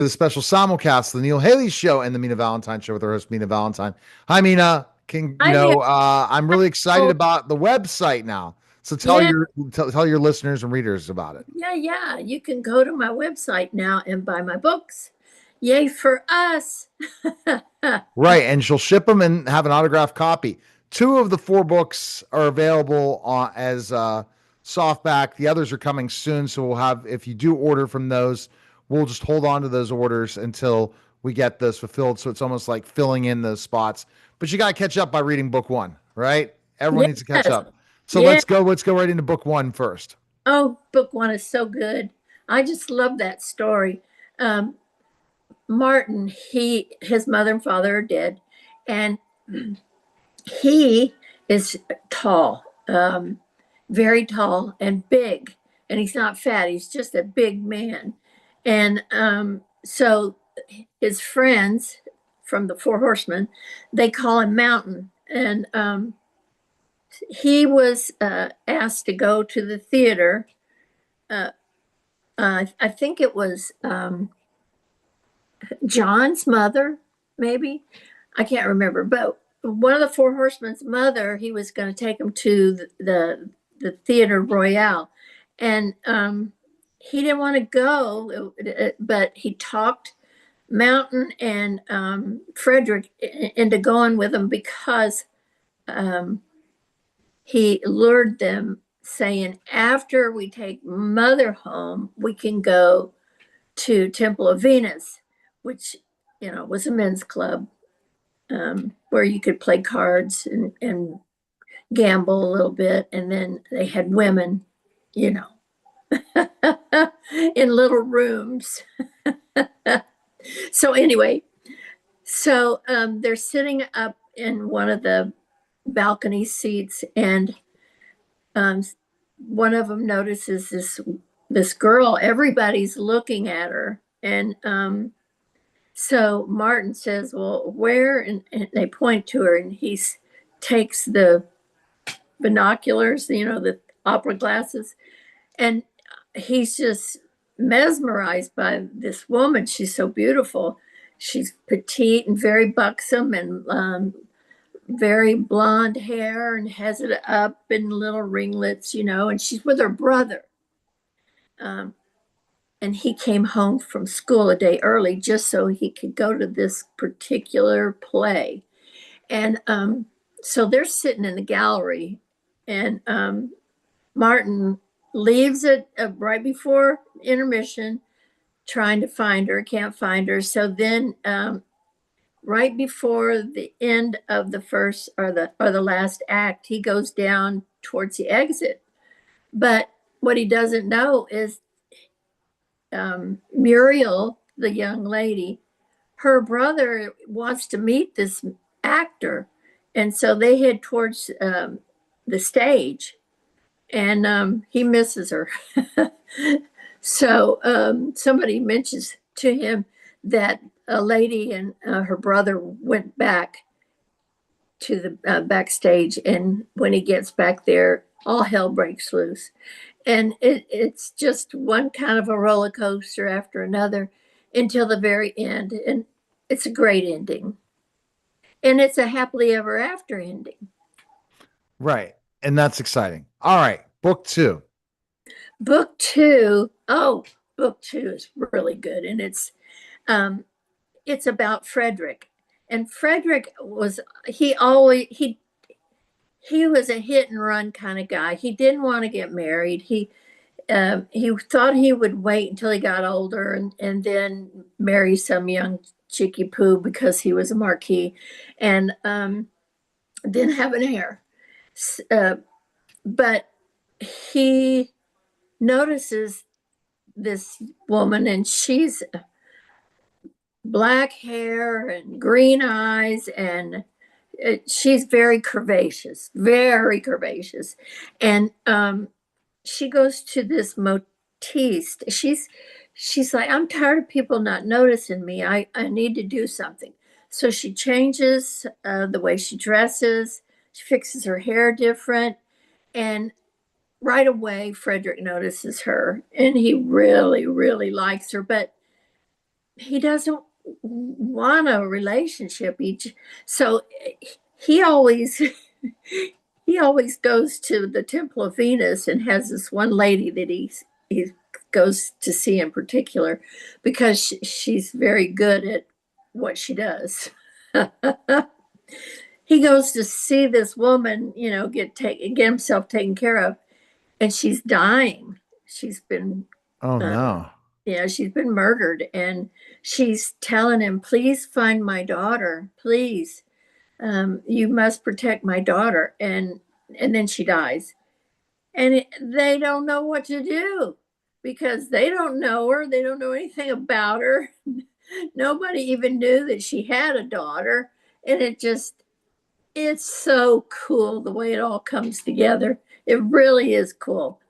The special simulcast, the Neil Haley Show, and the Mina Valentine Show with our host Mina Valentine. Hi, Mina. Hi there. I'm really excited Oh, about the website now. So yeah, tell your listeners and readers about it. yeah. You can go to my website now and buy my books. Yay for us. Right, and she'll ship them and have an autographed copy. Two of the four books are available as softback. The others are coming soon, so we'll have. If you do order from those, we'll just hold on to those orders until we get those fulfilled. So it's almost like filling in those spots. But you got to catch up by reading book one, right? Everyone needs to catch Yes. up. So Yeah. let's go right into book one first. Oh, book one is so good. I just love that story. Um, Martin, his mother and father are dead, and he is tall, very tall and big. And he's not fat, he's just a big man. And so his friends from the Four Horsemen, they call him Mountain. And he was asked to go to the theater. Uh, I think it was John's mother, maybe. I can't remember. But one of the Four Horsemen's mother, he was going to take him to the Theater Royale. And he didn't want to go, but he talked Mountain and Frederick into going with him because um, he lured them, saying, after we take Mother home, we can go to Temple of Venus, which, was a men's club where you could play cards and gamble a little bit. And then they had women, you know, in little rooms. So anyway, they're sitting up in one of the balcony seats, and um, one of them notices this girl. Everybody's looking at her, and so Martin says, "Well, where?" And they point to her, and takes the binoculars, the opera glasses, and he's just mesmerized by this woman. She's so beautiful. She's petite and very buxom, and very blonde hair, and has it up in little ringlets, and she's with her brother. Um, and he came home from school a day early just so he could go to this particular play. And so they're sitting in the gallery, and Martin leaves it right before intermission, trying to find her, can't find her. So then, right before the end of the first or the last act, he goes down towards the exit. But what he doesn't know is Muriel, the young lady, her brother wants to meet this actor, and so they head towards the stage, and he misses her. So somebody mentions to him that a lady and her brother went back to the backstage, and when he gets back there, all hell breaks loose. And it's just one kind of a roller coaster after another until the very end. And it's a great ending. And it's a happily ever after ending. Right, and that's exciting. All right, book two. Book two, oh, book two is really good. And it's about Frederick. And Frederick he was a hit and run kind of guy. He didn't want to get married. He thought he would wait until he got older and then marry some young cheeky poo because he was a marquis, and then have an heir. Uh, but he notices this woman, and she's black hair and green eyes, and she's very curvaceous. And she goes to this motiste. She's like, I'm tired of people not noticing me. I need to do something. So she changes the way she dresses. She fixes her hair different. And right away, Frederick notices her, and he really, really likes her. But he doesn't want a relationship. So he always he always goes to the Temple of Venus and has this one lady that he goes to see in particular because she's very good at what she does. He goes to see this woman, get himself taken care of, and she's dying. She's been Oh uh, no. yeah, she's been murdered, and she's telling him, "Please find my daughter, please. You must protect my daughter." And then she dies, and they don't know what to do because they don't know her. They don't know anything about her. Nobody even knew that she had a daughter, and it's so cool the way it all comes together. It really is cool.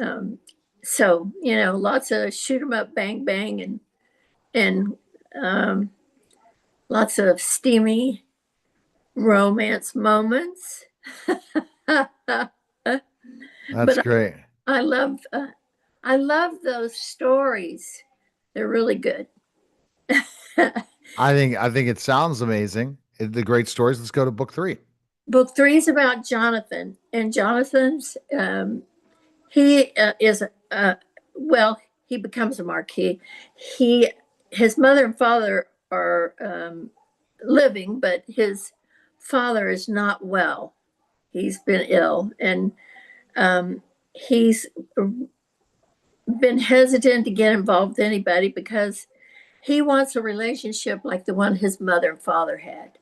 Um, so lots of shoot 'em up, bang bang, and um, lots of steamy romance moments. But That's great. I love I love those stories. They're really good. I think it sounds amazing. The great stories. Let's go to book three. Book three is about Jonathan, and Jonathan's he is well, he becomes a marquis. He his mother and father are living, but his father is not well. He's been ill, and he's been hesitant to get involved with anybody because he wants a relationship like the one his mother and father had.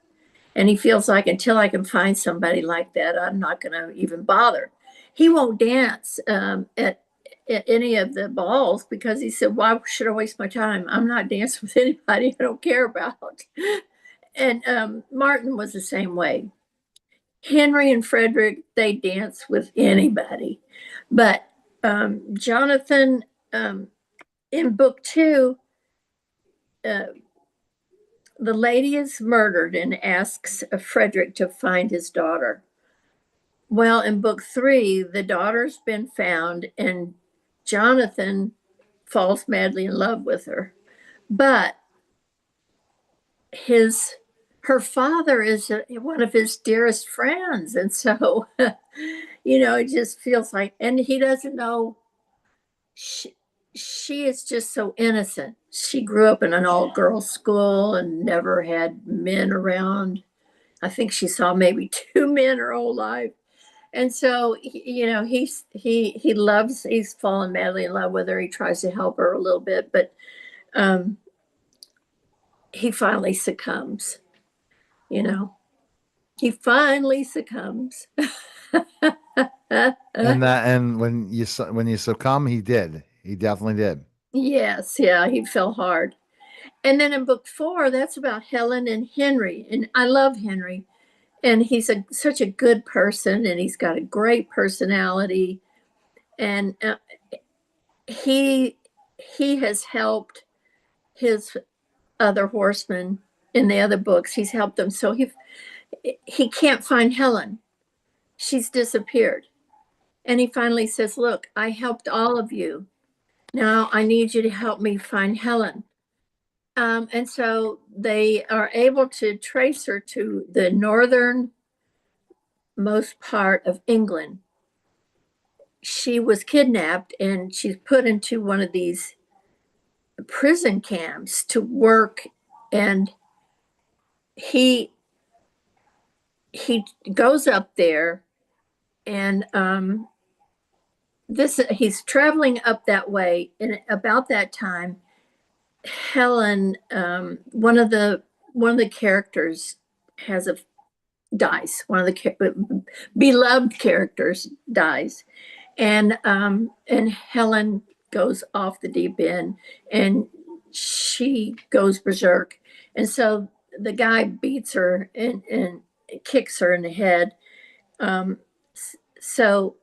And he feels like until I can find somebody like that, I'm not going to even bother. He won't dance at any of the balls because he said, "Why should I waste my time? I'm not dancing with anybody I don't care about." And Martin was the same way. Henry and Frederick, they dance with anybody. But Jonathan, in book two, uh, the lady is murdered and asks Frederick to find his daughter. Well, in book three, the daughter's been found, and Jonathan falls madly in love with her. But his her father is one of his dearest friends, and so it just feels like, and he doesn't know. She is just so innocent. She grew up in an all girls school and never had men around. I think she saw maybe two men her whole life. And so, he's fallen madly in love with her. He tries to help her a little bit, but um, he finally succumbs. You know, he finally succumbs. And when you succumb, he did. He definitely did. Yes, yeah, he fell hard. And then in book four, that's about Helen and Henry, and I love Henry, and he's such a good person, and he's got a great personality, and he he has helped his other horsemen in the other books. He's helped them, so he can't find Helen. She's disappeared, and he finally says, "Look, I helped all of you. Now I need you to help me find Helen." And so they are able to trace her to the northernmost part of England. She was kidnapped and she's put into one of these prison camps to work, and he he goes up there, and this he's traveling up that way, and about that time Helen, one of the characters has a dies. One of the beloved characters dies, and Helen goes off the deep end, and she goes berserk, and so the guy beats her and kicks her in the head. Um, so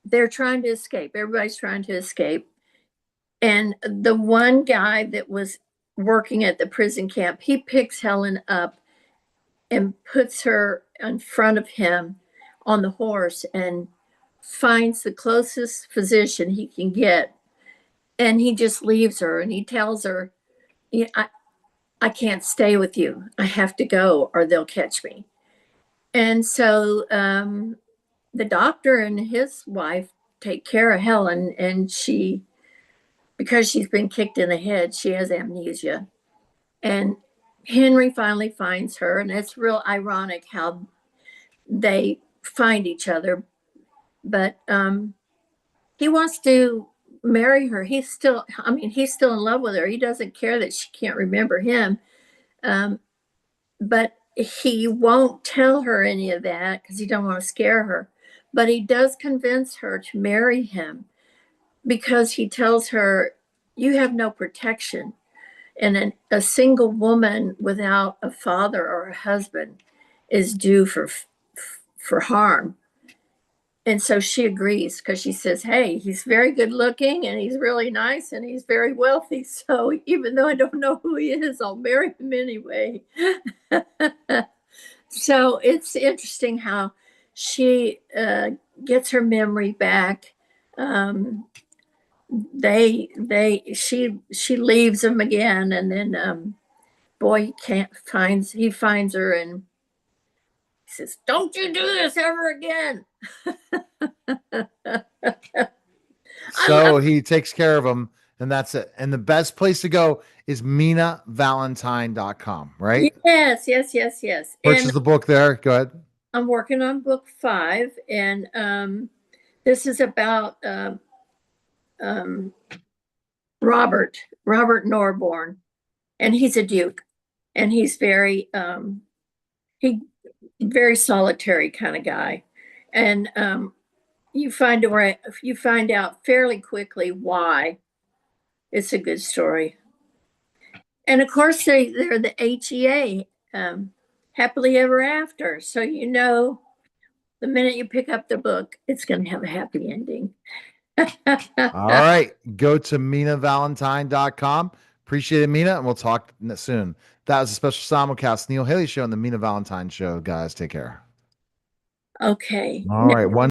they're trying to escape. Everybody's trying to escape, and the one guy that was working at the prison camp, he picks Helen up and puts her in front of him on the horse and finds the closest physician he can get. And he just leaves her and he tells her, yeah, I can't stay with you. I have to go or they'll catch me. And so the doctor and his wife take care of Helen, and because she's been kicked in the head, she has amnesia. And Henry finally finds her, and it's real ironic how they find each other. But he wants to marry her. He's still in love with her. He doesn't care that she can't remember him. Um, but he won't tell her any of that because he don't want to scare her. But he does convince her to marry him because he tells her, "You have no protection, and a single woman without a father or a husband is due for harm." And so she agrees because she says, "Hey, he's very good looking and he's really nice and he's very wealthy. So even though I don't know who he is, I'll marry him anyway." So it's interesting how she gets her memory back. Um, she leaves him again, and then boy, he finds her, and he says, "Don't you do this ever again." I love. So he takes care of them, and that's it. And the best place to go is minavalentine.com, right? Yes, yes, yes, yes. And Purchase the book there. Go ahead. I'm working on book 5, and this is about um, Robert Norborn, and he's a duke, and he's he very solitary kind of guy, and you find out fairly quickly why it's a good story. And of course, they're the HEA, happily ever after. So the minute you pick up the book, it's going to have a happy ending. All right. Go to minavalentine.com. Appreciate it, Mina, and we'll talk soon. That was a special simulcast Neil Haley Show and the Mina Valentine Show, guys. Take care. Okay. All right. One